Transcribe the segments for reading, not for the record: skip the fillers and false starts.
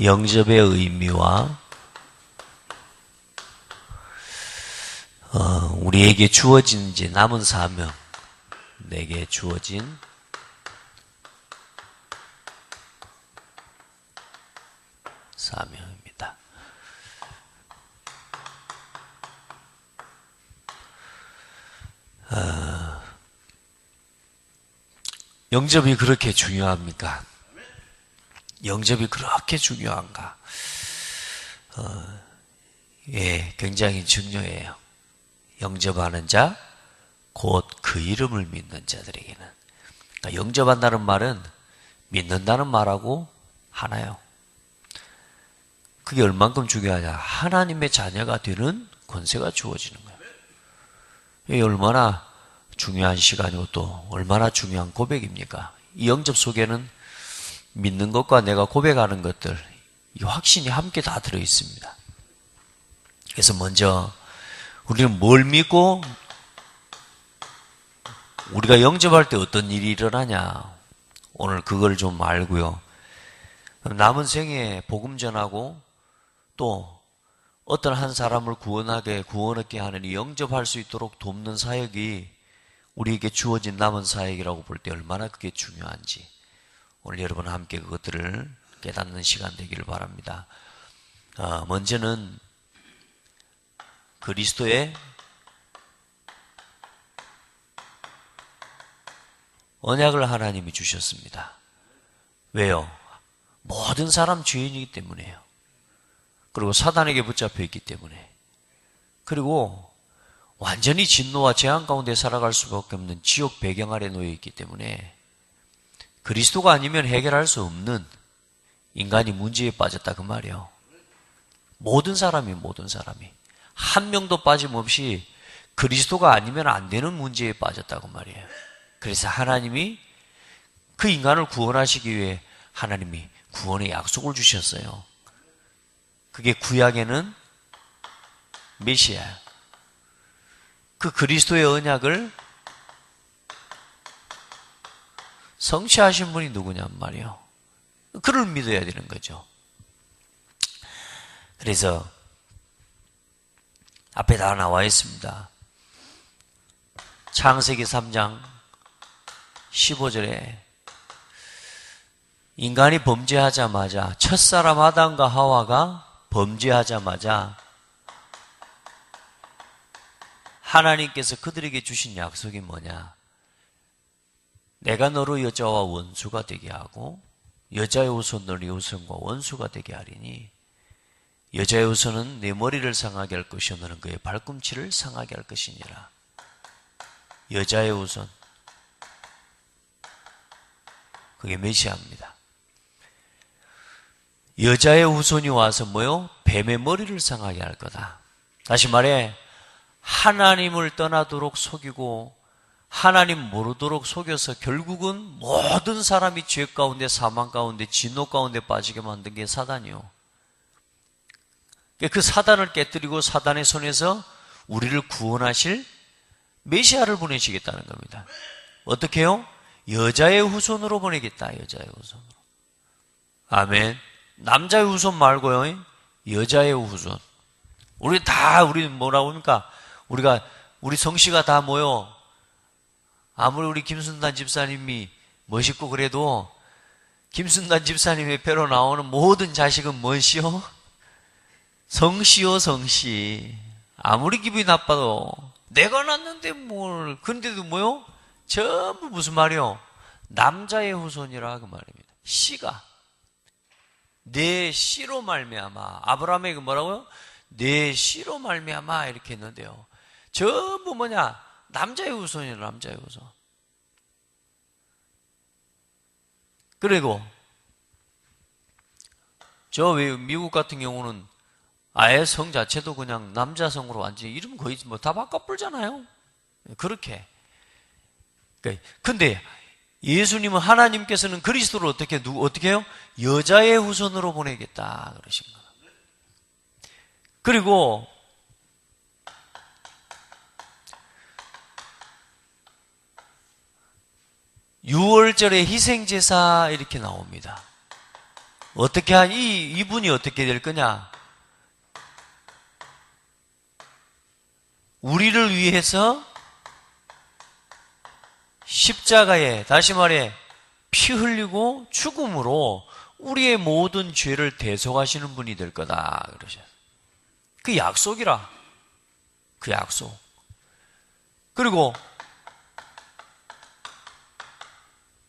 영접의 의미와 우리에게 주어진 이제 남은 사명, 내게 주어진 사명입니다. 영접이 그렇게 중요합니까? 영접이 그렇게 중요한가? 예, 굉장히 중요해요. 영접하는 자, 곧 그 이름을 믿는 자들에게는. 그러니까 영접한다는 말은 믿는다는 말하고 하나요. 그게 얼만큼 중요하냐? 하나님의 자녀가 되는 권세가 주어지는 거예요. 이게 얼마나 중요한 시간이고 또 얼마나 중요한 고백입니까? 이 영접 속에는 믿는 것과 내가 고백하는 것들, 이 확신이 함께 다 들어있습니다. 그래서 먼저 우리는 뭘 믿고 우리가 영접할 때 어떤 일이 일어나냐, 오늘 그걸 좀 알고요. 남은 생에 복음 전하고 또 어떤 한 사람을 구원하게 하는 이 영접할 수 있도록 돕는 사역이 우리에게 주어진 남은 사역이라고 볼 때 얼마나 그게 중요한지 오늘 여러분 함께 그것들을 깨닫는 시간 되기를 바랍니다. 먼저는 그리스도의 언약을 하나님이 주셨습니다. 왜요? 모든 사람 죄인이기 때문에요. 그리고 사단에게 붙잡혀 있기 때문에, 그리고 완전히 진노와 재앙 가운데 살아갈 수밖에 없는 지옥 배경 아래 놓여 있기 때문에 그리스도가 아니면 해결할 수 없는 인간이 문제에 빠졌다 그 말이에요. 모든 사람이 한 명도 빠짐없이 그리스도가 아니면 안 되는 문제에 빠졌다고 말이에요. 그래서 하나님이 그 인간을 구원하시기 위해 하나님이 구원의 약속을 주셨어요. 그게 구약에는 메시아예요. 그 그리스도의 언약을 성취하신 분이 누구냔 말이에요. 그를 믿어야 되는 거죠. 그래서 앞에 다 나와 있습니다. 창세기 3장 15절에 인간이 범죄하자마자, 첫사람 아담과 하와가 범죄하자마자 하나님께서 그들에게 주신 약속이 뭐냐? 내가 너로 여자와 원수가 되게 하고 여자의 후손 너희 후손과 원수가 되게 하리니 여자의 후손은 내 머리를 상하게 할 것이요 너는 그의 발꿈치를 상하게 할 것이니라. 여자의 후손, 그게 메시아입니다. 여자의 후손이 와서 뭐요? 뱀의 머리를 상하게 할 거다. 다시 말해, 하나님을 떠나도록 속이고 하나님 모르도록 속여서 결국은 모든 사람이 죄 가운데, 사망 가운데, 진노 가운데 빠지게 만든 게 사단이요. 그 사단을 깨뜨리고 사단의 손에서 우리를 구원하실 메시아를 보내시겠다는 겁니다. 어떻게 해요? 여자의 후손으로 보내겠다. 여자의 후손으로. 아멘. 남자의 후손 말고요, 여자의 후손. 우리 뭐라고 합니까? 우리 성씨가 다 뭐요? 아무리 우리 김순단 집사님이 멋있고 그래도 김순단 집사님의 배로 나오는 모든 자식은 뭔시요? 성씨요, 성씨. 아무리 기분이 나빠도 내가 낳는데 뭘. 그런데도 뭐요? 전부 무슨 말이요? 남자의 후손이라 그 말입니다. 씨가. 내 씨로 말미암아. 아브라함에게 뭐라고요? 내 씨로 말미암아 이렇게 했는데요. 전부 뭐냐? 남자의 후손이에요. 남자의 후손. 그리고 저 미국 같은 경우는 아예 성 자체도 그냥 남자 성으로 완전히 이름 거의 뭐 다 바꿔불잖아요. 그렇게. 근데 예수님은, 하나님께서는 그리스도를 어떻게 해요? 여자의 후손으로 보내겠다 그러신 거예요. 그리고 유월절에 희생제사 이렇게 나옵니다. 이분이 어떻게 될 거냐? 우리를 위해서 십자가에, 다시 말해, 피 흘리고 죽음으로 우리의 모든 죄를 대속하시는 분이 될 거다. 그러셨어요. 그 약속이라. 그 약속. 그리고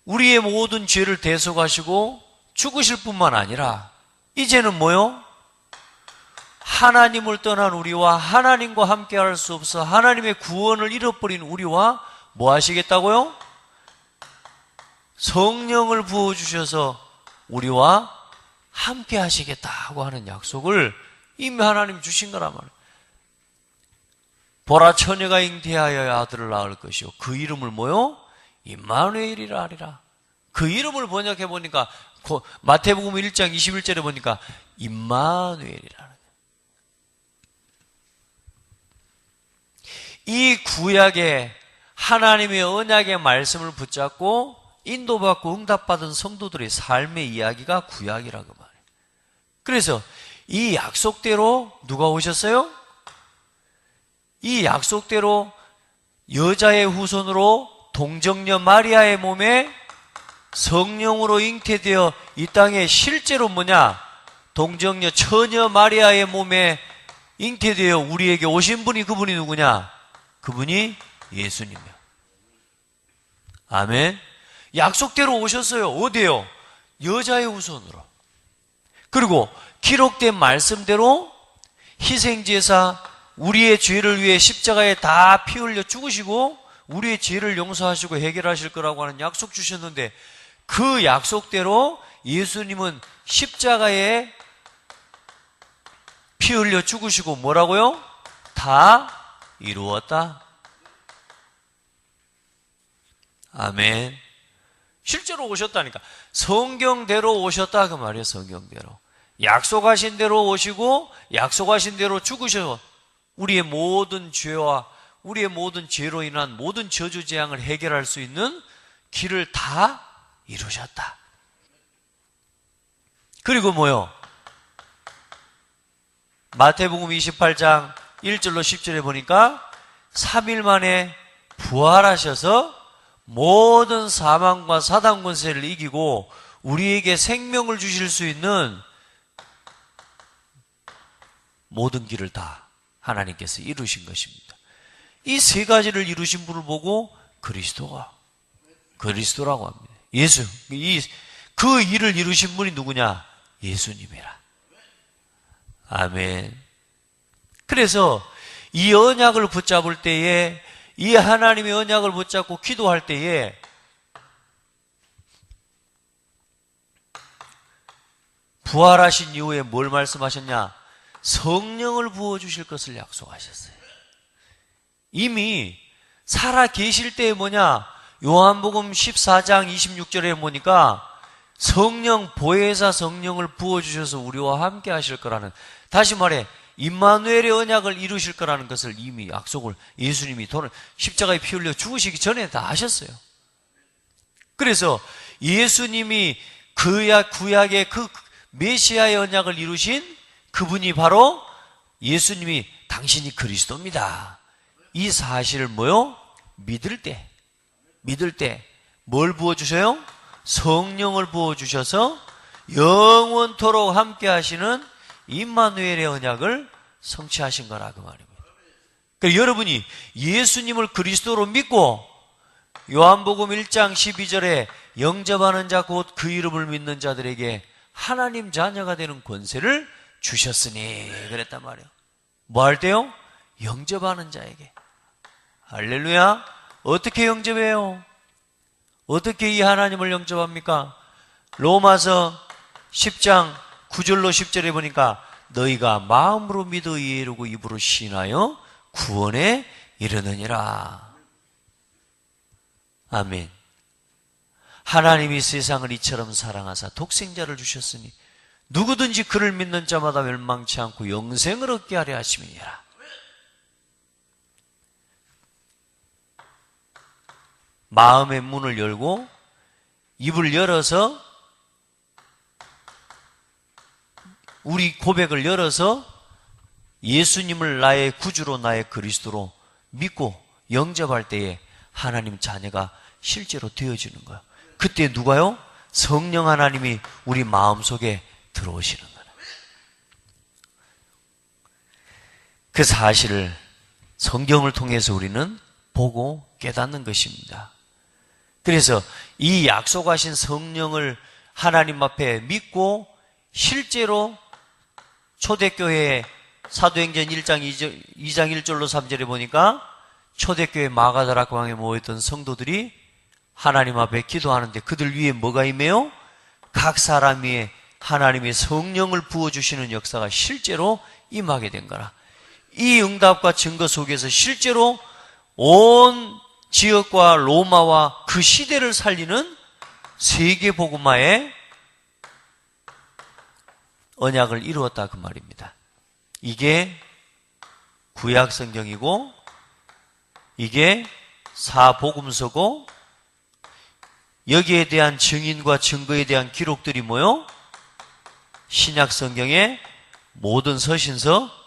우리의 모든 죄를 대속하시고 죽으실 뿐만 아니라 이제는 뭐요? 하나님을 떠난 우리와 하나님과 함께 할 수 없어 하나님의 구원을 잃어버린 우리와 뭐 하시겠다고요? 성령을 부어주셔서 우리와 함께 하시겠다고 하는 약속을 이미 하나님 주신 거란 말이에요. 보라, 처녀가 잉태하여 아들을 낳을 것이요 그 이름을 뭐요? 임마누엘이라 하리라. 그 이름을 번역해 보니까 마태복음 1장 21절에 보니까 임마누엘이라. 이 구약의 하나님의 언약의 말씀을 붙잡고 인도받고 응답받은 성도들의 삶의 이야기가 구약이라고 말해요. 그래서 이 약속대로 누가 오셨어요? 이 약속대로 여자의 후손으로 동정녀 마리아의 몸에 성령으로 잉태되어 이 땅에 실제로 뭐냐? 동정녀 처녀 마리아의 몸에 잉태되어 우리에게 오신 분이 그분이 누구냐? 그분이 예수님이요. 아멘. 약속대로 오셨어요. 어디요? 여자의 후손으로. 그리고 기록된 말씀대로 희생제사 우리의 죄를 위해 십자가에 다 피 흘려 죽으시고 우리의 죄를 용서하시고 해결하실 거라고 하는 약속 주셨는데 그 약속대로 예수님은 십자가에 피 흘려 죽으시고 뭐라고요? 다 이루었다. 아멘. 실제로 오셨다니까. 성경대로 오셨다 그 말이에요. 성경대로. 약속하신 대로 오시고 약속하신 대로 죽으셔서 우리의 모든 죄와 우리의 모든 죄로 인한 모든 저주 재앙을 해결할 수 있는 길을 다 이루셨다. 그리고 뭐요? 마태복음 28장 1절로 10절에 보니까 3일 만에 부활하셔서 모든 사망과 사단 권세를 이기고 우리에게 생명을 주실 수 있는 모든 길을 다 하나님께서 이루신 것입니다. 이 세 가지를 이루신 분을 보고 그리스도라고 합니다. 예수. 그 일을 이루신 분이 누구냐? 예수님이라. 아멘. 그래서 이 언약을 붙잡을 때에 이 하나님의 언약을 붙잡고 기도할 때에 부활하신 이후에 뭘 말씀하셨냐? 성령을 부어주실 것을 약속하셨어요. 이미 살아 계실 때에 뭐냐? 요한복음 14장 26절에 보니까 성령, 보혜사 성령을 부어주셔서 우리와 함께 하실 거라는, 다시 말해 임마누엘의 언약을 이루실 거라는 것을 이미 약속을 예수님이 십자가에 피 흘려 죽으시기 전에 다 하셨어요. 그래서 예수님이 구약의 그 메시아의 언약을 이루신 그분이 바로 예수님이 당신이 그리스도입니다. 이 사실을 뭐요? 믿을 때 뭘 부어주셔요? 성령을 부어주셔서 영원토록 함께 하시는 임마누엘의 언약을 성취하신 거라 그 말입니다. 그러니까 여러분이 예수님을 그리스도로 믿고 요한복음 1장 12절에 영접하는 자 곧 그 이름을 믿는 자들에게 하나님 자녀가 되는 권세를 주셨으니 그랬단 말이에요. 뭐 할 때요? 영접하는 자에게. 할렐루야. 어떻게 영접해요? 어떻게 이 하나님을 영접합니까? 로마서 10장 9절로 10절에 보니까 너희가 마음으로 믿어 이해하고 입으로 시인하여 구원에 이르느니라. 아멘. 하나님이 세상을 이처럼 사랑하사 독생자를 주셨으니 누구든지 그를 믿는 자마다 멸망치 않고 영생을 얻게 하려 하심이니라. 마음의 문을 열고 입을 열어서 우리 고백을 열어서 예수님을 나의 구주로 나의 그리스도로 믿고 영접할 때에 하나님 자녀가 실제로 되어지는 거예요. 그때 누가요? 성령 하나님이 우리 마음속에 들어오시는 거예요. 그 사실을 성경을 통해서 우리는 보고 깨닫는 것입니다. 그래서 이 약속하신 성령을 하나님 앞에 믿고 실제로 초대교회 사도행전 1장 2장 1절로 3절에 보니까 초대교회 마가다락방에 모였던 성도들이 하나님 앞에 기도하는데 그들 위에 뭐가 임해요? 각 사람 위에 하나님의 성령을 부어주시는 역사가 실제로 임하게 된 거라. 이 응답과 증거 속에서 실제로 온 지역과 로마와 그 시대를 살리는 세계 복음화의 언약을 이루었다 그 말입니다. 이게 구약 성경이고 이게 사복음서고 여기에 대한 증인과 증거에 대한 기록들이 뭐요? 신약 성경의 모든 서신서,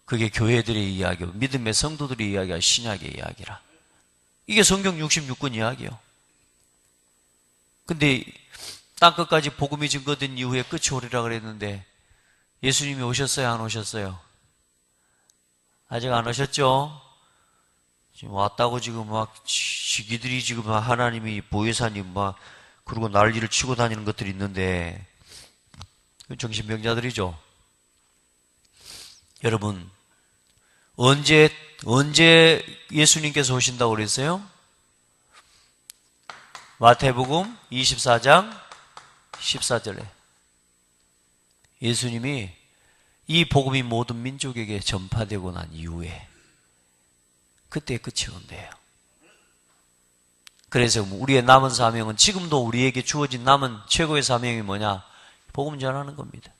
그게 교회들의 이야기고 믿음의 성도들의 이야기가 신약의 이야기라. 이게 성경 66권 이야기요. 근데 땅끝까지 복음이 증거된 이후에 끝이 오리라 그랬는데 예수님이 오셨어요? 안 오셨어요? 아직 안 오셨죠? 지금 왔다고 지금 막 지기들이 지금 하나님이 보혜사님 막 그러고 난리를 치고 다니는 것들이 있는데 정신병자들이죠. 여러분 언제 예수님께서 오신다고 그랬어요? 마태복음 24장 14절에 예수님이 이 복음이 모든 민족에게 전파되고 난 이후에 그때 끝이 온대요. 그래서 우리의 남은 사명은 지금도 우리에게 주어진 남은 최고의 사명이 뭐냐? 복음 전하는 겁니다.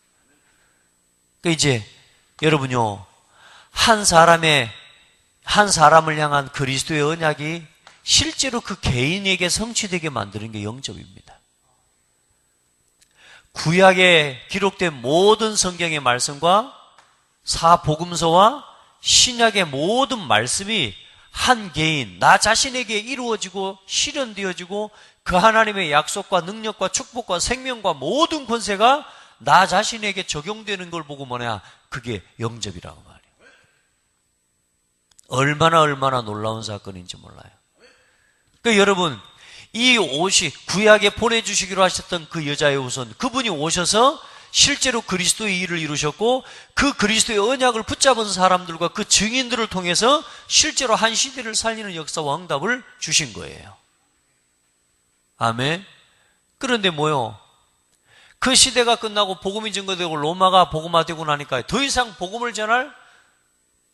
그러니까 이제 여러분요, 한 사람을 향한 그리스도의 언약이 실제로 그 개인에게 성취되게 만드는 게 영접입니다. 구약에 기록된 모든 성경의 말씀과 사복음서와 신약의 모든 말씀이 한 개인, 나 자신에게 이루어지고 실현되어지고 그 하나님의 약속과 능력과 축복과 생명과 모든 권세가 나 자신에게 적용되는 걸 보고 뭐냐? 그게 영접이라고 말이에요. 얼마나 놀라운 사건인지 몰라요. 그러니까 여러분, 이 옷이 구약에 보내주시기로 하셨던 그 여자의 후손, 그분이 오셔서 실제로 그리스도의 일을 이루셨고 그 그리스도의 언약을 붙잡은 사람들과 그 증인들을 통해서 실제로 한 시대를 살리는 역사와 응답을 주신 거예요. 아멘. 그런데 뭐요? 그 시대가 끝나고 복음이 증거되고 로마가 복음화되고 나니까 더 이상 복음을 전할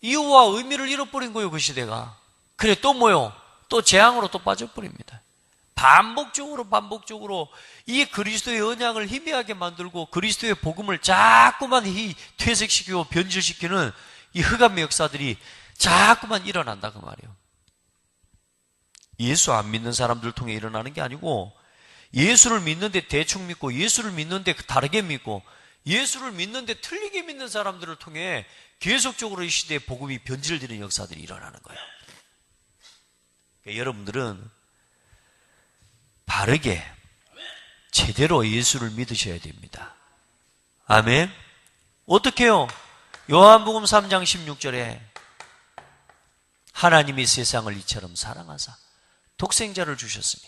이유와 의미를 잃어버린 거예요, 그 시대가. 그래 또 뭐요? 또 재앙으로 또 빠져버립니다. 반복적으로 이 그리스도의 언약을 희미하게 만들고 그리스도의 복음을 자꾸만 퇴색시키고 변질시키는 이 흑암의 역사들이 자꾸만 일어난다 그 말이에요. 예수 안 믿는 사람들 통해 일어나는 게 아니고 예수를 믿는데 대충 믿고 예수를 믿는데 다르게 믿고 예수를 믿는데 틀리게 믿는 사람들을 통해 계속적으로 이 시대에 복음이 변질되는 역사들이 일어나는 거예요. 그러니까 여러분들은 바르게 제대로 예수를 믿으셔야 됩니다. 아멘. 어떻게 해요? 요한복음 3장 16절에 하나님이 세상을 이처럼 사랑하사 독생자를 주셨으니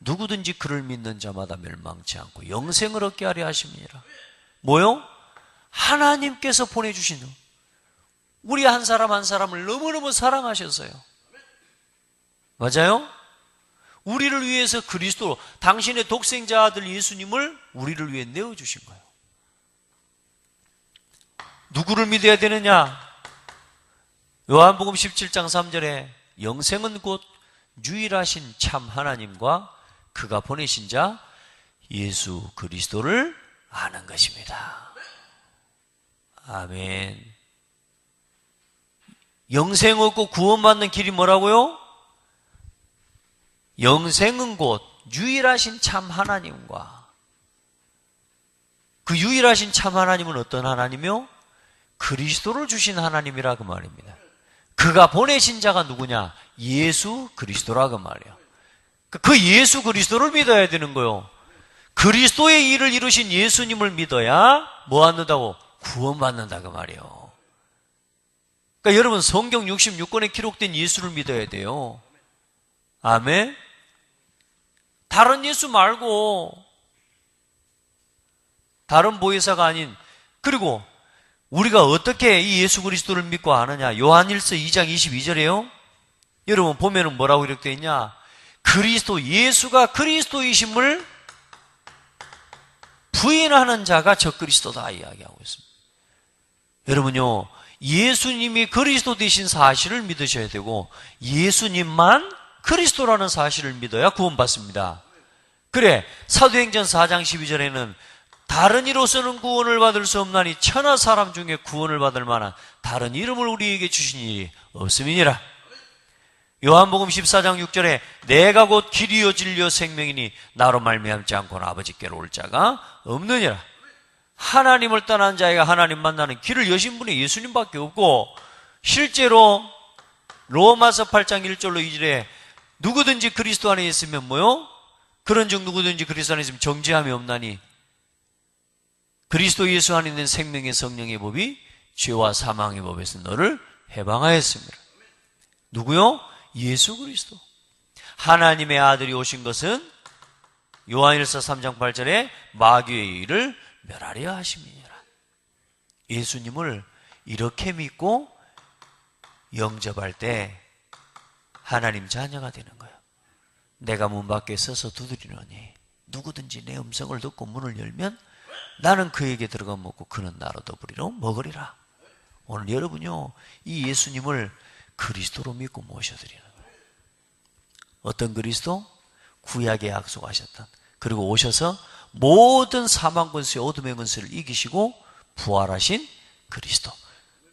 누구든지 그를 믿는 자마다 멸망치 않고 영생을 얻게 하려 하심이니라. 뭐요? 하나님께서 보내주신 우리 한 사람 한 사람을 너무너무 사랑하셨어요. 맞아요? 우리를 위해서 그리스도, 당신의 독생자 아들 예수님을 우리를 위해 내어주신 거예요. 누구를 믿어야 되느냐? 요한복음 17장 3절에 영생은 곧 유일하신 참 하나님과 그가 보내신 자 예수 그리스도를 아는 것입니다. 아멘. 영생 얻고 구원받는 길이 뭐라고요? 영생은 곧 유일하신 참 하나님과 그 유일하신 참 하나님은 어떤 하나님이요? 그리스도를 주신 하나님이라 그 말입니다. 그가 보내신 자가 누구냐? 예수 그리스도라 그 말이에요. 그 예수 그리스도를 믿어야 되는 거요. 그리스도의 일을 이루신 예수님을 믿어야 뭐 받는다고? 구원받는다 그 말이에요. 그러니까 여러분 성경 66권에 기록된 예수를 믿어야 돼요. 아멘. 다른 예수 말고 다른 보혜사가 아닌, 그리고 우리가 어떻게 이 예수 그리스도를 믿고 아느냐? 요한일서 2장 22절에요. 여러분 보면은 뭐라고 이렇게 되어 있냐? 그리스도, 예수가 그리스도이심을 부인하는 자가 저 그리스도다 이야기하고 있습니다. 여러분요, 예수님이 그리스도 되신 사실을 믿으셔야 되고 예수님만 그리스도라는 사실을 믿어야 구원받습니다. 그래, 사도행전 4장 12절에는 다른 이로서는 구원을 받을 수 없나니 천하 사람 중에 구원을 받을 만한 다른 이름을 우리에게 주신 일이 없음이니라. 요한복음 14장 6절에 내가 곧 길이요 진리요 생명이니 나로 말미암지 않고는 아버지께로 올 자가 없느니라. 하나님을 떠난 자가 하나님 만나는 길을 여신 분이 예수님밖에 없고, 실제로 로마서 8장 1절로 2절에 누구든지 그리스도 안에 있으면 뭐요? 그런즉 누구든지 그리스도 안에 있으면 정죄함이 없나니 그리스도 예수 안에 있는 생명의 성령의 법이 죄와 사망의 법에서 너를 해방하였습니다. 누구요? 예수 그리스도. 하나님의 아들이 오신 것은 요한일서 3장 8절에 마귀의 일을 멸하려 하심이니라. 예수님을 이렇게 믿고 영접할 때 하나님 자녀가 되는 거예요. 내가 문 밖에 서서 두드리노니 누구든지 내 음성을 듣고 문을 열면 나는 그에게 들어가 먹고 그는 나로 더불이로 먹으리라. 오늘 여러분요, 이 예수님을 그리스도로 믿고 모셔드리는 거예요. 어떤 그리스도? 구약에 약속하셨던, 그리고 오셔서 모든 사망 권세와 어둠의 권세를 이기시고 부활하신 그리스도.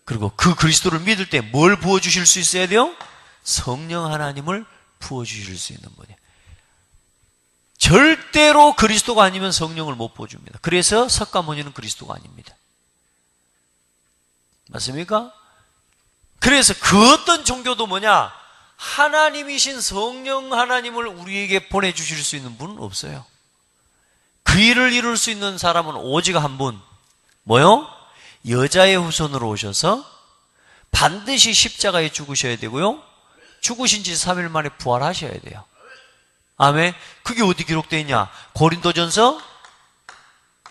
그리고 그 그리스도를 믿을 때 뭘 부어주실 수 있어야 돼요? 성령 하나님을 부어주실 수 있는 분이에요. 절대로 그리스도가 아니면 성령을 못 부어줍니다. 그래서 석가모니는 그리스도가 아닙니다. 맞습니까? 그래서 그 어떤 종교도 뭐냐? 하나님이신 성령 하나님을 우리에게 보내주실 수 있는 분은 없어요. 그 일을 이룰 수 있는 사람은 오직 한 분. 뭐요? 여자의 후손으로 오셔서 반드시 십자가에 죽으셔야 되고요. 죽으신 지 3일 만에 부활하셔야 돼요. 아멘. 그게 어디 기록되어 있냐? 고린도전서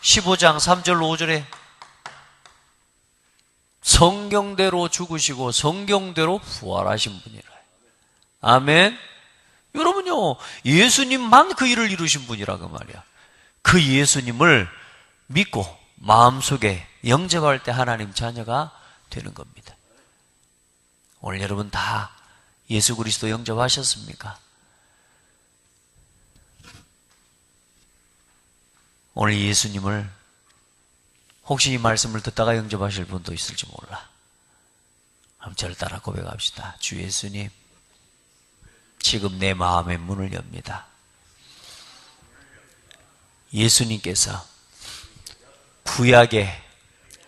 15장 3절로 5절에 성경대로 죽으시고 성경대로 부활하신 분이라. 아멘. 여러분요, 예수님만 그 일을 이루신 분이라고 말이야. 그 예수님을 믿고 마음속에 영접할 때 하나님 자녀가 되는 겁니다. 오늘 여러분 다 예수 그리스도 영접하셨습니까? 오늘 예수님을 혹시 이 말씀을 듣다가 영접하실 분도 있을지 몰라. 그럼 저를 따라 고백합시다. 주 예수님, 지금 내 마음의 문을 엽니다. 예수님께서 구약에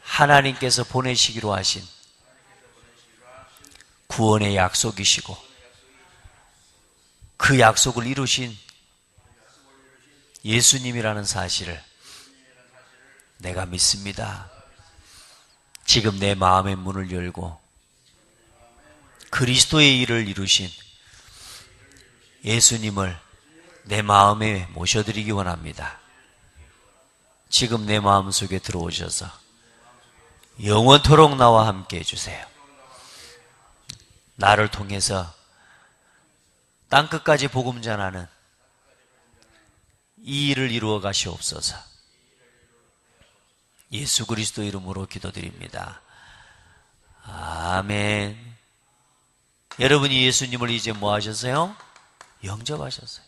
하나님께서 보내시기로 하신 구원의 약속이시고 그 약속을 이루신 예수님이라는 사실을 내가 믿습니다. 지금 내 마음의 문을 열고 그리스도의 일을 이루신 예수님을 내 마음에 모셔드리기 원합니다. 지금 내 마음속에 들어오셔서 영원토록 나와 함께 해주세요. 나를 통해서 땅끝까지 복음 전하는 이 일을 이루어 가시옵소서. 예수 그리스도 이름으로 기도드립니다. 아멘. 여러분이 예수님을 이제 뭐 하셨어요? 영접하셨어요.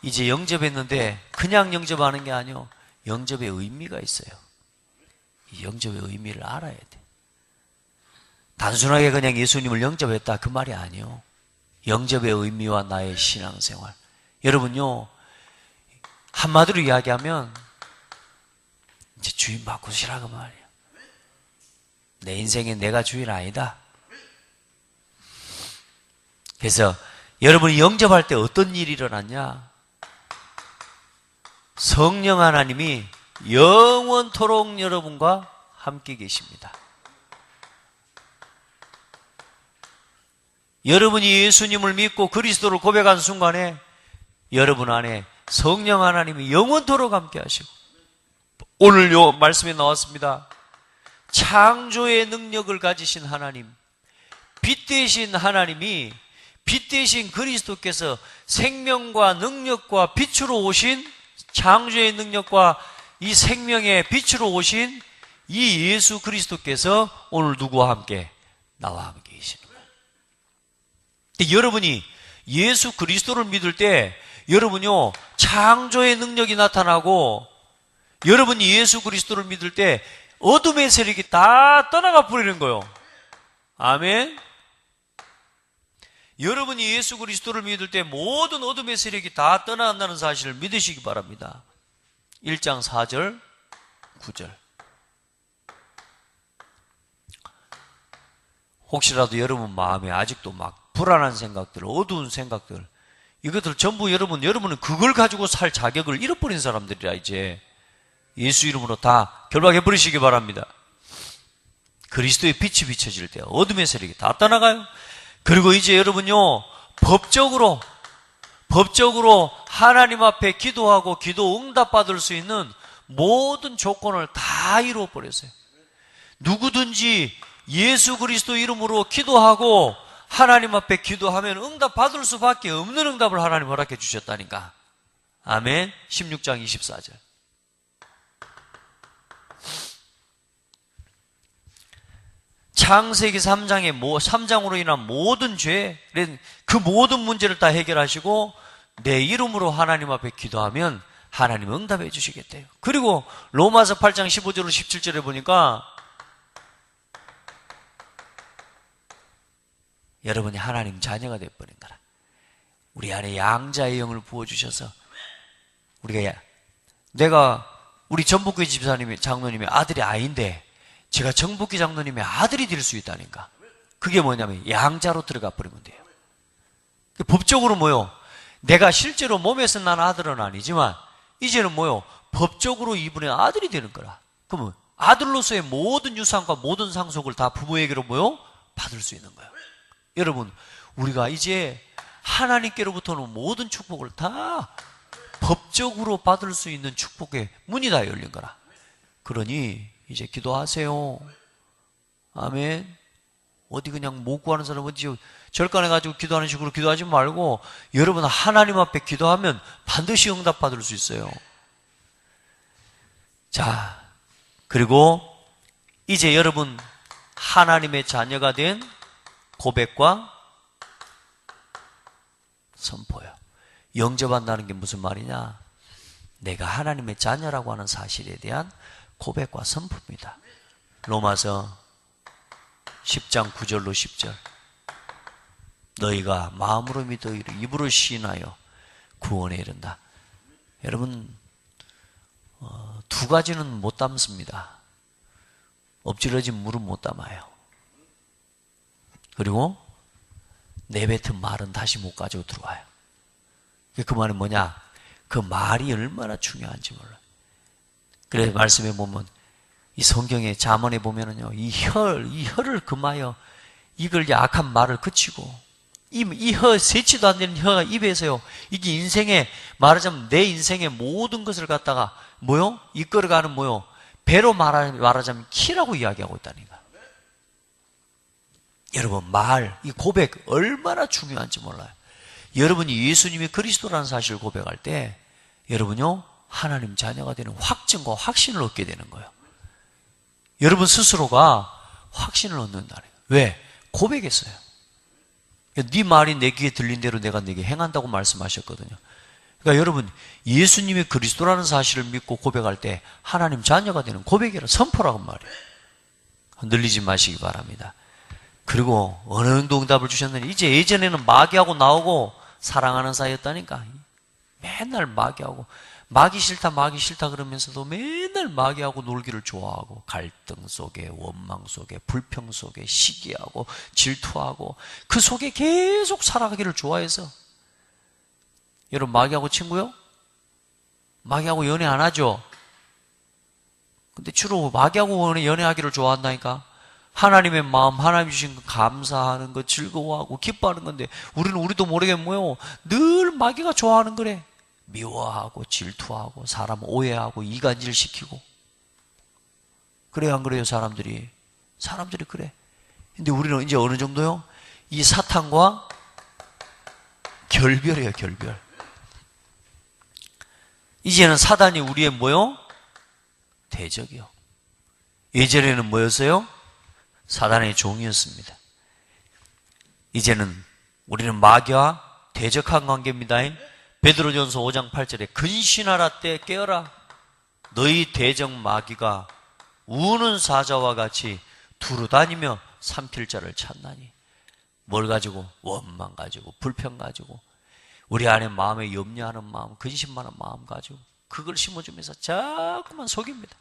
이제 영접했는데 그냥 영접하는 게 아니요, 영접의 의미가 있어요. 이 영접의 의미를 알아야 돼. 단순하게 그냥 예수님을 영접했다 그 말이 아니요, 영접의 의미와 나의 신앙생활. 여러분요, 한마디로 이야기하면 이제 주인 바꾸시라고 말이야. 내 인생에 내가 주인 아니다. 그래서 여러분이 영접할 때 어떤 일이 일어났냐? 성령 하나님이 영원토록 여러분과 함께 계십니다. 여러분이 예수님을 믿고 그리스도를 고백한 순간에 여러분 안에 성령 하나님이 영원토록 함께 하시고, 오늘 요 말씀에 나왔습니다. 창조의 능력을 가지신 하나님, 빛 대신 하나님이, 빛 대신 그리스도께서 생명과 능력과 빛으로 오신, 창조의 능력과 이 생명의 빛으로 오신 이 예수 그리스도께서 오늘 누구와 함께? 나와 함께 계시는 거예요. 여러분이 예수 그리스도를 믿을 때 여러분요 창조의 능력이 나타나고, 여러분이 예수 그리스도를 믿을 때 어둠의 세력이 다 떠나가 버리는 거예요. 아멘. 여러분이 예수 그리스도를 믿을 때 모든 어둠의 세력이 다 떠나간다는 사실을 믿으시기 바랍니다. 1장 4절 9절. 혹시라도 여러분 마음에 아직도 막 불안한 생각들, 어두운 생각들, 이것들 전부 여러분은 그걸 가지고 살 자격을 잃어버린 사람들이라 이제 예수 이름으로 다 결박해 버리시기 바랍니다. 그리스도의 빛이 비춰질 때 어둠의 세력이 다 떠나가요. 그리고 이제 여러분요 법적으로 하나님 앞에 기도하고 기도 응답받을 수 있는 모든 조건을 다 이루어 버렸어요. 누구든지 예수 그리스도 이름으로 기도하고 하나님 앞에 기도하면 응답받을 수밖에 없는 응답을 하나님 허락해 주셨다니까. 아멘. 16장 24절. 창세기 3장으로 인한 모든 죄, 그 모든 문제를 다 해결하시고 내 이름으로 하나님 앞에 기도하면 하나님 응답해 주시겠대요. 그리고 로마서 8장 15절로 17절에 보니까 여러분이 하나님 자녀가 되어버린 거라. 우리 안에 양자의 영을 부어주셔서 우리 전북교회 집사님이 장로님의 아들이 아닌데 제가 정북기 장로님의 아들이 될 수 있다니까. 그게 뭐냐면 양자로 들어가 버리면 돼요. 법적으로 뭐요? 내가 실제로 몸에서 난 아들은 아니지만 이제는 뭐요? 법적으로 이분의 아들이 되는 거라. 그러면 아들로서의 모든 유산과 모든 상속을 다 부모에게로 뭐요? 받을 수 있는 거예요. 여러분, 우리가 이제 하나님께로부터는 모든 축복을 다 법적으로 받을 수 있는 축복의 문이 다 열린 거라. 그러니 이제 기도하세요. 아멘. 어디 그냥 못 구하는 사람 어디 절간해 가지고 기도하는 식으로 기도하지 말고 여러분 하나님 앞에 기도하면 반드시 응답받을 수 있어요. 자, 그리고 이제 여러분 하나님의 자녀가 된 고백과 선포요. 영접한다는 게 무슨 말이냐? 내가 하나님의 자녀라고 하는 사실에 대한 고백과 선포입니다. 로마서 10장 9절로 10절. 너희가 마음으로 믿어 입으로 시인하여 구원에 이른다. 여러분, 두 가지는 못 담습니다. 엎질러진 물은 못 담아요. 그리고 내뱉은 말은 다시 못 가지고 들어와요. 그 말은 뭐냐? 그 말이 얼마나 중요한지 몰라요. 그래서 말씀에 보면 이 성경의 잠언에 보면은요, 이 혀를 금하여 이걸 악한 말을 그치고 이 혀 세치도 안 되는 혀가 입에서요, 이게 인생의 말하자면 내 인생의 모든 것을 갖다가 뭐요? 이끌어가는 뭐요? 배로 말하자면 키라고 이야기하고 있다니까. 여러분 이 고백 얼마나 중요한지 몰라요. 여러분이 예수님이 그리스도라는 사실을 고백할 때 여러분요 하나님 자녀가 되는 확증과 확신을 얻게 되는 거예요. 여러분 스스로가 확신을 얻는다는 거예요. 왜? 고백했어요. 네 말이 내 귀에 들린 대로 내가 네게 행한다고 말씀하셨거든요. 그러니까 여러분 예수님이 그리스도라는 사실을 믿고 고백할 때 하나님 자녀가 되는 고백이라 선포라고 말이에요. 흔들리지 마시기 바랍니다. 그리고 어느 정도 응답을 주셨느니 이제 예전에는 마귀하고 나오고 사랑하는 사이였다니까. 맨날 마귀하고 마귀 싫다 마귀 싫다 그러면서도 맨날 마귀하고 놀기를 좋아하고 갈등 속에 원망 속에 불평 속에 시기하고 질투하고 그 속에 계속 살아가기를 좋아해서 여러분 마귀하고 친구요? 마귀하고 연애 안 하죠? 근데 주로 마귀하고 연애하기를 좋아한다니까. 하나님의 마음, 하나님 주신 거 감사하는 거, 즐거워하고 기뻐하는 건데 우리도 모르게 뭐요? 늘 마귀가 좋아하는 거래. 미워하고 질투하고 사람 오해하고 이간질시키고. 그래요 안 그래요 사람들이 그래. 근데 우리는 이제 어느 정도요? 이 사탄과 결별이에요 결별. 이제는 사단이 우리의 뭐요? 대적이요. 예전에는 뭐였어요? 사단의 종이었습니다. 이제는 우리는 마귀와 대적한 관계입니다. 베드로전서 5장 8절에 근신하라 때 깨어라. 너희 대적 마귀가 우는 사자와 같이 두루다니며 삼킬 자를 찾나니. 뭘 가지고? 원망 가지고 불평 가지고 우리 안에 마음에 염려하는 마음, 근심하는 마음 가지고 그걸 심어주면서 자꾸만 속입니다.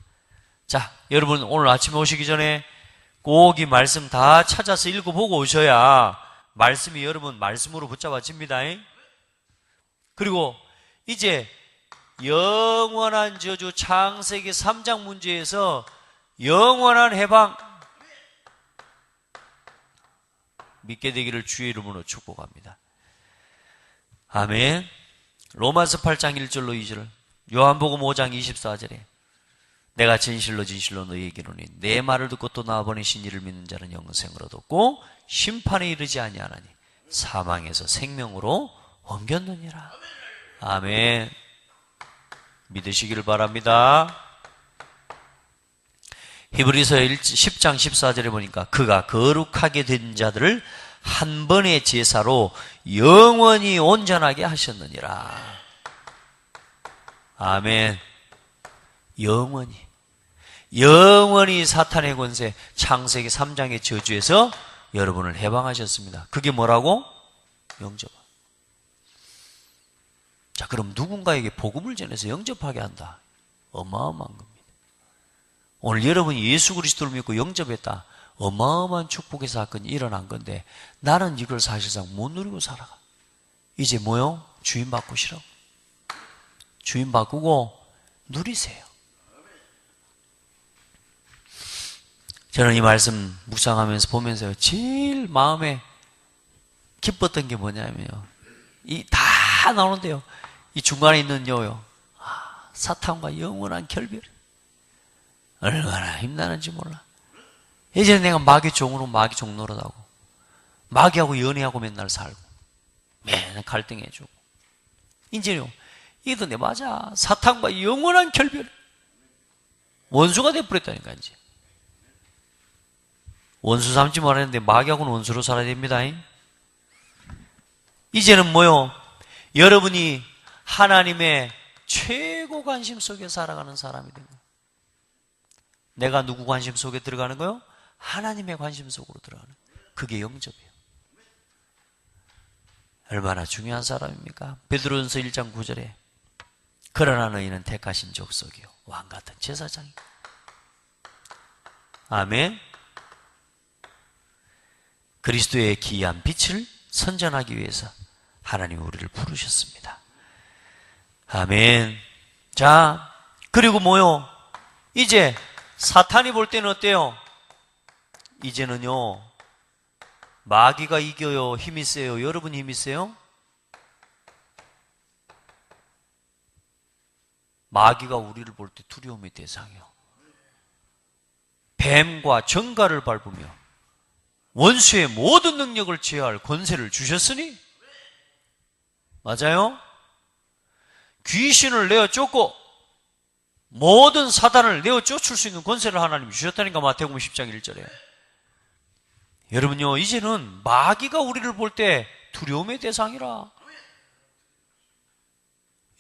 자, 여러분 오늘 아침에 오시기 전에 꼭 이 말씀 다 찾아서 읽어보고 오셔야 말씀이 여러분 말씀으로 붙잡아집니다. 그리고 이제 영원한 저주 창세기 3장 문제에서 영원한 해방 믿게 되기를 주의 이름으로 축복합니다. 아멘. 로마서 8장 1절로 2절, 요한복음 5장 24절에 내가 진실로 너희에게 이르노니 내 말을 듣고 또 나 보내신 이를 믿는 자는 영생을 얻었고 심판에 이르지 아니하나니 사망에서 생명으로 옮겼느니라. 아멘. 믿으시기를 바랍니다. 히브리서 10장 14절에 보니까 그가 거룩하게 된 자들을 한 번의 제사로 영원히 온전하게 하셨느니라. 아멘. 영원히 사탄의 권세, 창세기 3장의 저주에서 여러분을 해방하셨습니다. 그게 뭐라고? 영접. 자, 그럼 누군가에게 복음을 전해서 영접하게 한다. 어마어마한 겁니다. 오늘 여러분이 예수 그리스도를 믿고 영접했다. 어마어마한 축복의 사건이 일어난 건데 나는 이걸 사실상 못 누리고 살아가. 이제 뭐요? 주인 바꾸시라고. 주인 바꾸고 누리세요. 저는 이 말씀 묵상하면서 보면서요, 제일 마음에 기뻤던 게 뭐냐면요, 이 다 나오는데요, 이 중간에 있는 요요, 사탄과 영원한 결별. 얼마나 힘나는지 몰라. 예전에 내가 마귀 종으로 마귀 종 노릇하고 마귀하고 연애하고 맨날 살고 맨날 갈등해주고, 이제요 이도 내 맞아. 사탄과 영원한 결별. 원수가 돼버렸다니까. 이제 원수 삼지 말았는데 마귀하고는 원수로 살아야 됩니다. 이제는 뭐요? 여러분이 하나님의 최고 관심 속에 살아가는 사람이 된 거예요. 내가 누구 관심 속에 들어가는 거요? 하나님의 관심 속으로 들어가는 거예요. 그게 영접이에요. 얼마나 중요한 사람입니까? 베드로전서 1장 9절에 그러나 너희는 택하신 족속이요 왕같은 제사장이요. 아멘. 그리스도의 기이한 빛을 선전하기 위해서 하나님이 우리를 부르셨습니다. 아멘. 자, 그리고 뭐요? 이제 사탄이 볼 때는 어때요? 이제는요, 마귀가 이겨요? 힘이 세요? 여러분이 힘이 세요? 마귀가 우리를 볼 때 두려움의 대상이요. 뱀과 정갈을 밟으며 원수의 모든 능력을 제어할 권세를 주셨으니, 맞아요? 귀신을 내어 쫓고 모든 사단을 내어 쫓을 수 있는 권세를 하나님이 주셨다니까. 마태복음 10장 1절에. 여러분요, 이제는 마귀가 우리를 볼 때 두려움의 대상이라.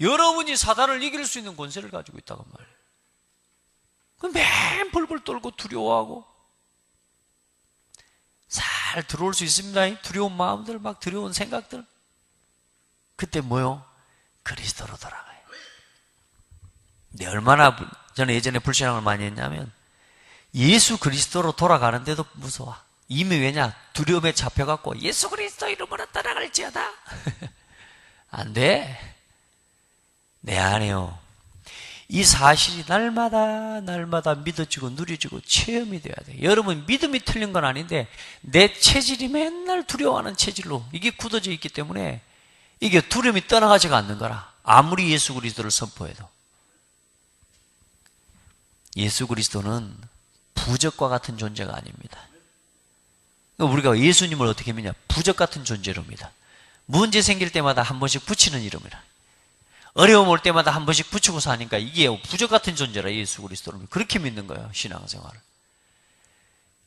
여러분이 사단을 이길 수 있는 권세를 가지고 있다고 말이에요. 맨 벌벌 떨고 두려워하고 잘 들어올 수 있습니다. 두려운 마음들, 막 두려운 생각들. 그때 뭐요? 그리스도로 돌아가요. 얼마나 저는 예전에 불신앙을 많이 했냐면 예수 그리스도로 돌아가는데도 무서워. 이미 왜냐? 두려움에 잡혀갖고 예수 그리스도 이름으로 따라갈지어다. 안 돼. 내 안에요. 이 사실이 날마다 믿어지고 누려지고 체험이 돼야 돼. 여러분 믿음이 틀린 건 아닌데 내 체질이 맨날 두려워하는 체질로 이게 굳어져 있기 때문에 이게 두려움이 떠나가지가 않는 거라. 아무리 예수 그리스도를 선포해도. 예수 그리스도는 부적과 같은 존재가 아닙니다. 우리가 예수님을 어떻게 믿냐? 부적 같은 존재로 믿어. 문제 생길 때마다 한 번씩 붙이는 이름이라. 어려움 올 때마다 한 번씩 붙이고 사니까 이게 부적 같은 존재라. 예수 그리스도를 그렇게 믿는 거예요. 신앙생활을.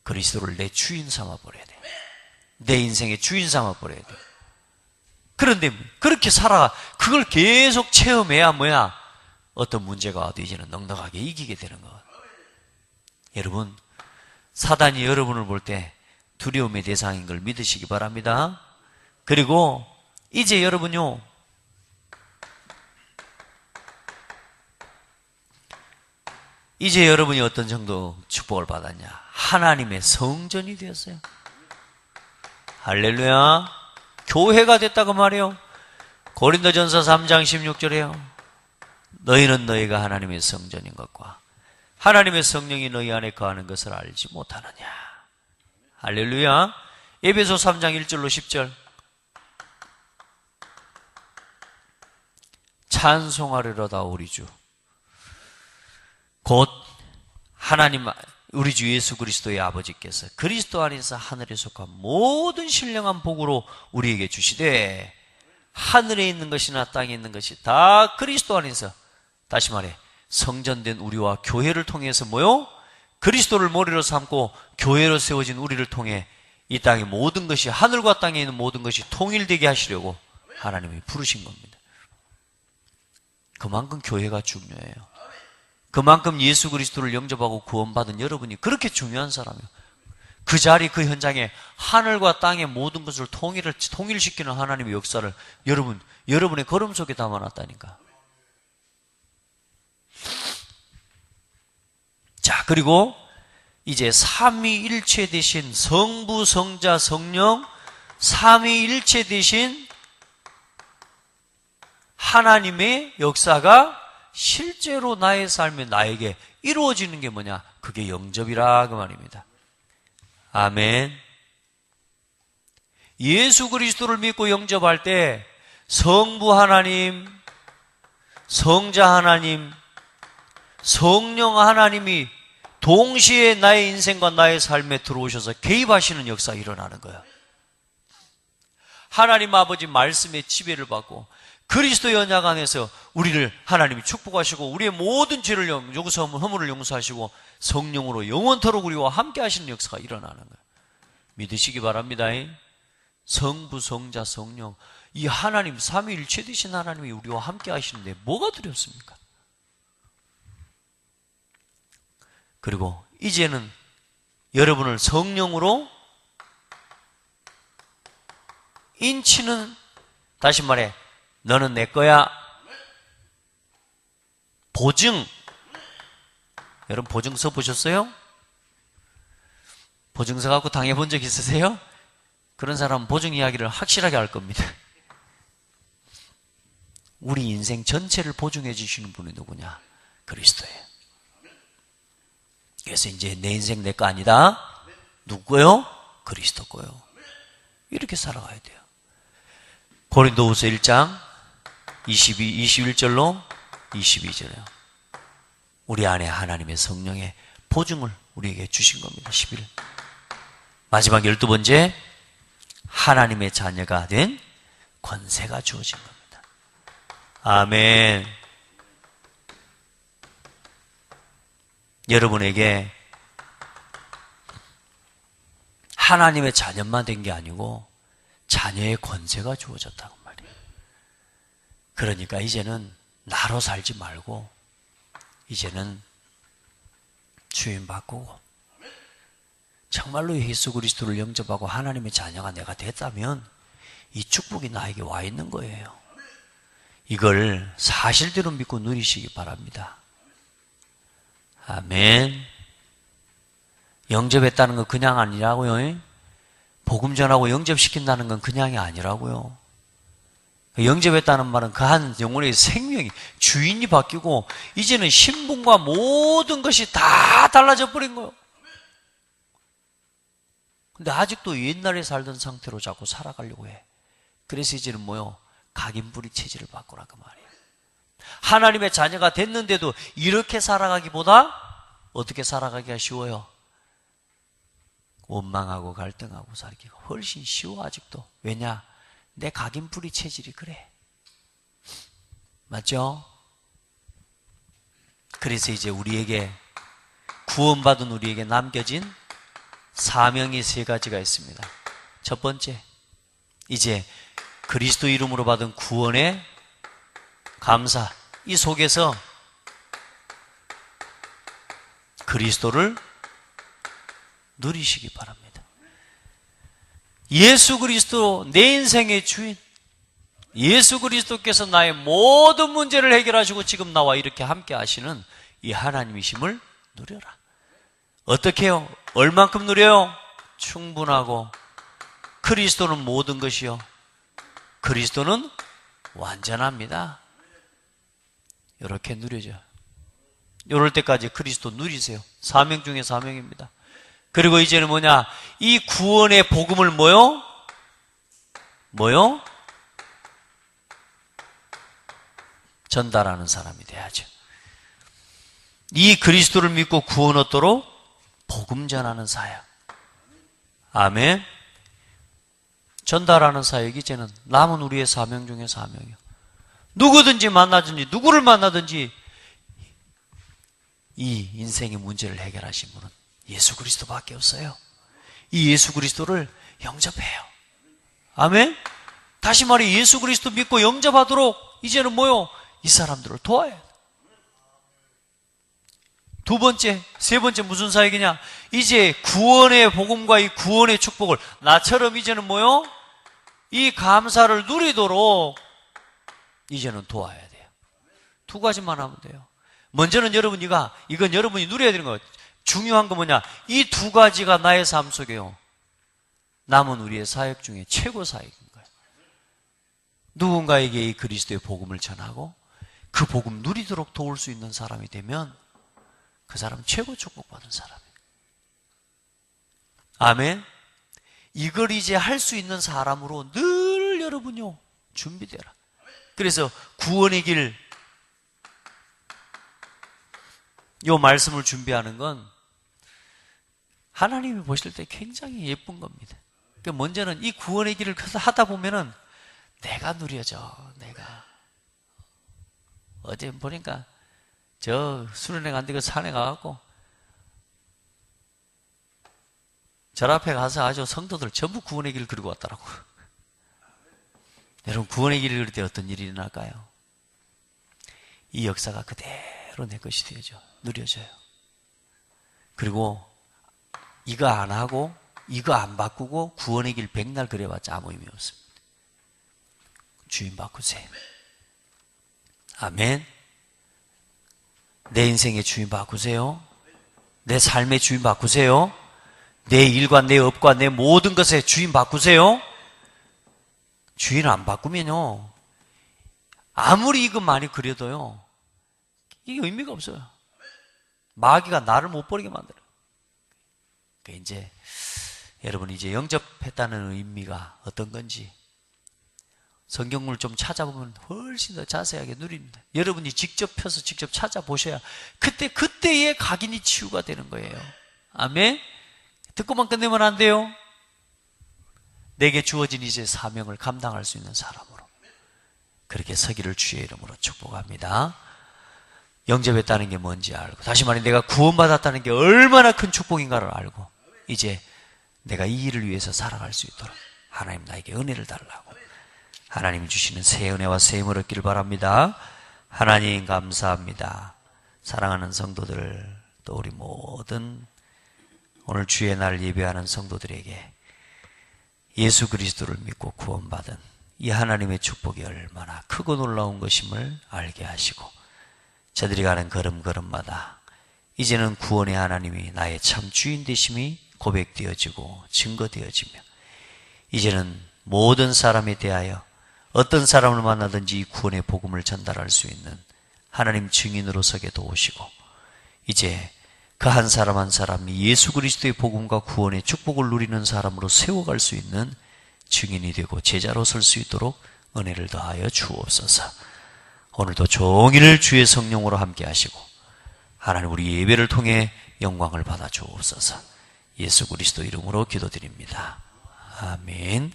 그리스도를 내 주인 삼아버려야 돼. 내 인생의 주인 삼아버려야 돼. 그런데 그렇게 살아가 그걸 계속 체험해야 뭐야? 어떤 문제가 와도 이제는 넉넉하게 이기게 되는 거예요. 여러분, 사단이 여러분을 볼 때 두려움의 대상인 걸 믿으시기 바랍니다. 그리고 이제 여러분요, 이제 여러분이 어떤 정도 축복을 받았냐? 하나님의 성전이 되었어요. 할렐루야. 교회가 됐다고 말이에요. 고린도전서 3장 16절에요. 너희는 너희가 하나님의 성전인 것과 하나님의 성령이 너희 안에 거하는 것을 알지 못하느냐. 할렐루야. 에베소 3장 1절로 10절. 찬송하리로다 우리 주. 곧 하나님 우리 주 예수 그리스도의 아버지께서 그리스도 안에서 하늘에 속한 모든 신령한 복으로 우리에게 주시되 하늘에 있는 것이나 땅에 있는 것이 다 그리스도 안에서, 다시 말해 성전된 우리와 교회를 통해서 뭐요? 그리스도를 머리로 삼고 교회로 세워진 우리를 통해 이 땅의 모든 것이, 하늘과 땅에 있는 모든 것이 통일되게 하시려고 하나님이 부르신 겁니다. 그만큼 교회가 중요해요. 그만큼 예수 그리스도를 영접하고 구원받은 여러분이 그렇게 중요한 사람이에요. 그 자리, 그 현장에 하늘과 땅의 모든 것을 통일시키는 하나님의 역사를 여러분의 걸음 속에 담아놨다니까. 자, 그리고 이제 삼위일체 되신 성부, 성자, 성령, 삼위일체 되신 하나님의 역사가 실제로 나의 삶에 나에게 이루어지는 게 뭐냐? 그게 영접이라 그 말입니다. 아멘. 예수 그리스도를 믿고 영접할 때 성부 하나님, 성자 하나님, 성령 하나님이 동시에 나의 인생과 나의 삶에 들어오셔서 개입하시는 역사가 일어나는 거예요. 하나님 아버지 말씀의 지배를 받고 그리스도 연약 안에서 우리를 하나님이 축복하시고 우리의 모든 죄를 허물을 용서하시고 성령으로 영원토록 우리와 함께 하시는 역사가 일어나는 거예요. 믿으시기 바랍니다. 성부, 성자, 성령, 이 하나님 삼위일체 되신 하나님이 우리와 함께 하시는데 뭐가 두렵습니까? 그리고 이제는 여러분을 성령으로 인치는, 다시 말해 너는 내 거야. 보증. 여러분 보증서 보셨어요? 보증서 갖고 당해본 적 있으세요? 그런 사람은 보증 이야기를 확실하게 할 겁니다. 우리 인생 전체를 보증해 주시는 분이 누구냐? 그리스도예요. 그래서 이제 내 인생 내 거 아니다. 누구요? 그리스도 거요. 이렇게 살아가야 돼요. 고린도후서 1장 21절로 22절에요. 우리 안에 하나님의 성령의 보증을 우리에게 주신 겁니다. 11. 마지막 12번째, 하나님의 자녀가 된 권세가 주어진 겁니다. 아멘. 여러분에게 하나님의 자녀만 된 게 아니고 자녀의 권세가 주어졌다고 말이에요. 그러니까 이제는 나로 살지 말고 이제는 주인 바꾸고 정말로 예수 그리스도를 영접하고 하나님의 자녀가 내가 됐다면 이 축복이 나에게 와 있는 거예요. 이걸 사실대로 믿고 누리시기 바랍니다. 아멘. 영접했다는 건 그냥 아니라고요. 복음 전하고 영접시킨다는 건 그냥이 아니라고요. 영접했다는 말은 그 한 영혼의 생명이, 주인이 바뀌고 이제는 신분과 모든 것이 다 달라져 버린 거예요. 근데 아직도 옛날에 살던 상태로 자꾸 살아가려고 해. 그래서 이제는 뭐요? 각인부리 체질을 바꾸라 그 말이에요. 하나님의 자녀가 됐는데도 이렇게 살아가기보다 어떻게 살아가기가 쉬워요? 원망하고 갈등하고 살기가 훨씬 쉬워. 아직도. 왜냐? 내 각인부리 체질이 그래. 맞죠? 그래서 이제 우리에게, 구원받은 우리에게 남겨진 사명이 세 가지가 있습니다. 첫 번째, 이제 그리스도 이름으로 받은 구원의 감사, 이 속에서 그리스도를 누리시기 바랍니다. 예수 그리스도 내 인생의 주인, 예수 그리스도께서 나의 모든 문제를 해결하시고 지금 나와 이렇게 함께 하시는 이 하나님이심을 누려라. 어떻게 해요? 얼만큼 누려요? 충분하고, 그리스도는 모든 것이요, 그리스도는 완전합니다. 이렇게 누려져. 이럴 때까지 그리스도 누리세요. 사명 중에 사명입니다. 그리고 이제는 뭐냐? 이 구원의 복음을 뭐요? 전달하는 사람이 돼야죠. 이 그리스도를 믿고 구원 얻도록 복음 전하는 사역. 아멘. 전달하는 사역이 이제는 남은 우리의 사명 중에 사명이요. 누구든지 만나든지 누구를 만나든지 이 인생의 문제를 해결하신 분은 예수 그리스도밖에 없어요. 이 예수 그리스도를 영접해요. 아멘. 다시 말해, 예수 그리스도 믿고 영접하도록 이제는 뭐요? 이 사람들을 도와야 돼. 두 번째, 세 번째 무슨 사역이냐? 이제 구원의 복음과 이 구원의 축복을 나처럼 이제는 뭐요? 이 감사를 누리도록 이제는 도와야 돼요. 두 가지만 하면 돼요. 먼저는 이건 여러분이 누려야 되는 거예요. 중요한 건 뭐냐? 이 두 가지가 나의 삶 속에요, 남은 우리의 사역 중에 최고 사역인 거예요. 누군가에게 이 그리스도의 복음을 전하고 그 복음 누리도록 도울 수 있는 사람이 되면 그 사람 최고 축복받은 사람이에요. 아멘. 이걸 이제 할 수 있는 사람으로 늘 여러분요 준비되라. 그래서 구원의 길, 이 말씀을 준비하는 건 하나님이 보실 때 굉장히 예쁜 겁니다. 그러니까 먼저는 이 구원의 길을 하다 보면은 내가 누려져. 내가 어제 보니까 저 수련회 간데 그 산에 가갖고 절 앞에 가서 아주 성도들 전부 구원의 길을 그리고 왔더라고. 여러분, 구원의 길을 그릴 때 어떤 일이 일어날까요? 이 역사가 그대로 내 것이 되죠. 누려져요. 그리고 이거 안 하고 이거 안 바꾸고 구원의 길 백날 그려봤자 아무 의미 없습니다. 주인 바꾸세요. 아멘. 내 인생의 주인 바꾸세요. 내 삶의 주인 바꾸세요. 내 일과 내 업과 내 모든 것의 주인 바꾸세요. 주인 안 바꾸면요, 아무리 이거 많이 그려도요, 이게 의미가 없어요. 마귀가 나를 못 버리게 만들어요. 그러니까 이제 여러분이 이제 영접했다는 의미가 어떤 건지 성경을 좀 찾아보면 훨씬 더 자세하게 누립니다. 여러분이 직접 펴서 직접 찾아보셔야 그때의 각인이 치유가 되는 거예요. 아멘. 듣고만 끝내면 안 돼요. 내게 주어진 이제 사명을 감당할 수 있는 사람으로 그렇게 서기를 주의 이름으로 축복합니다. 영접했다는 게 뭔지 알고, 다시 말해 내가 구원받았다는 게 얼마나 큰 축복인가를 알고, 이제 내가 이 일을 위해서 살아갈 수 있도록 하나님 나에게 은혜를 달라고, 하나님이 주시는 새 은혜와 새 힘을 얻기를 바랍니다. 하나님 감사합니다. 사랑하는 성도들, 또 우리 모든 오늘 주의 날 예배하는 성도들에게 예수 그리스도를 믿고 구원받은 이 하나님의 축복이 얼마나 크고 놀라운 것임을 알게 하시고, 저들이 가는 걸음걸음마다 이제는 구원의 하나님이 나의 참 주인 되심이 고백되어지고 증거되어지며, 이제는 모든 사람에 대하여 어떤 사람을 만나든지 구원의 복음을 전달할 수 있는 하나님 증인으로 서게 도우시고, 이제 그 한 사람 한 사람이 예수 그리스도의 복음과 구원의 축복을 누리는 사람으로 세워갈 수 있는 증인이 되고 제자로 설 수 있도록 은혜를 더하여 주옵소서. 오늘도 종일 주의 성령으로 함께 하시고 하나님 우리 예배를 통해 영광을 받아 주옵소서. 예수 그리스도 이름으로 기도드립니다. 아멘.